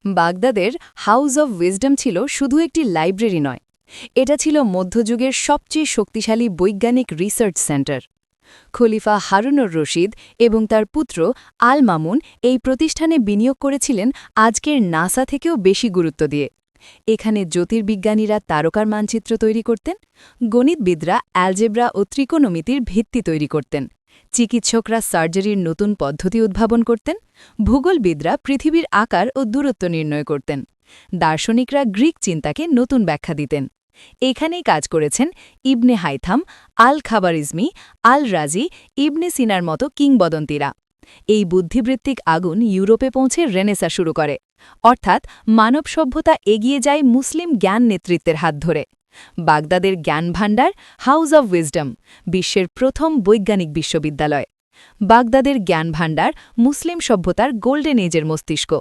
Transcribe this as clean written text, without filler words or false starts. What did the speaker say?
বাগদাদের house of wisdom ছিল শুধু একটি লাইব্রেরি নয়, এটা ছিল মধ্যযুগের সবচেয়ে শক্তিশালী বৈজ্ঞানিক রিসার্চ সেন্টার। খলিফা হারুনুর রশিদ এবং তার পুত্র আল মামুন এই প্রতিষ্ঠানে বিনিয়োগ করেছিলেন আজকের নাসা থেকেও বেশি গুরুত্ব দিয়ে। এখানে জ্যোতির্বিজ্ঞানীরা তারকার মানচিত্র তৈরি করতেন, গণিতবিদরা অ্যালজেব্রা ও ত্রিকোণমিতির ভিত্তি তৈরি করতেন, চিকিৎসকরা সার্জারির নতুন পদ্ধতি উদ্ভাবন করতেন, ভূগোলবিদরা পৃথিবীর আকার ও দূরত্ব নির্ণয় করতেন, দার্শনিকরা গ্রিক চিন্তাকে নতুন ব্যাখ্যা দিতেন। এখানেই কাজ করেছেন ইবনে হাইথাম, আল খাবারিজমি, আল রাজি, ইবনে সিনার মতো কিংবদন্তীরা। এই বুদ্ধিবৃত্তিক আগুন ইউরোপে পৌঁছে রেনেসা শুরু করে, অর্থাৎ মানব সভ্যতা এগিয়ে যায় মুসলিম জ্ঞান নেতৃত্বের হাত ধরে। বাগদাদের জ্ঞান ভাণ্ডার, হাউস অব উইজডম, বিশ্বের প্রথম বৈজ্ঞানিক বিশ্ববিদ্যালয়। বাগদাদের জ্ঞান ভাণ্ডার মুসলিম সভ্যতার গোল্ডেন এজের মস্তিষ্ক।